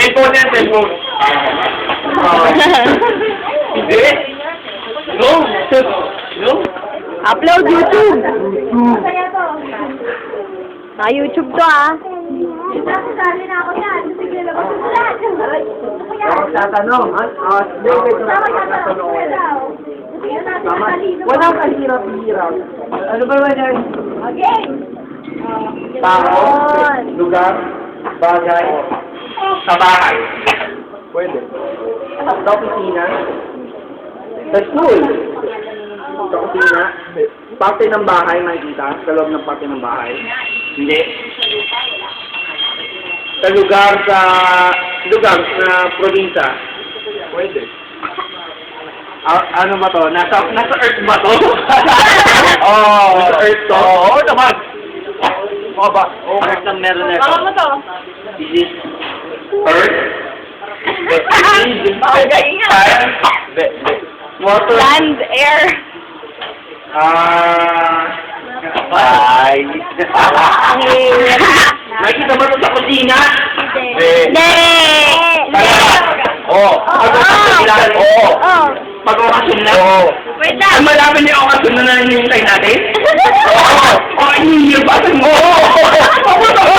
Cellphone yan, cellphone. Hindi. No. No. Upload YouTube. YouTube to ah. Nakasali na ako yan. Sige, labas mo lahat. Tatanong, ha? Tatanong. Walang kahirap-hirap. Ano ba ba yan? Okay. Tao, lugar, bagay, Sa bahay. pwede. Sa opisina, sa school, sa opisina, parte ng bahay makikita, sa loob ng parte ng bahay. Hindi. Sa lugar na probinsya, pwede. Ano ba to? Nasa Earth ba to? Oh, Nasa Earth to? Oo naman. Oo ba? Oo. Earth ang meron na Baka mo to. Is it Earth? Bagay nga. Water? Land, air. Ay. Hirap. Nakita ba ito sa kusina? Hindi. Oo. Oo. Oh. Pag-okasyon na? Oo. Wait Ay, lang. malaman niyo yung okasyon na nanihintay natin? Oo. Oo, hinihintay mo? Oo.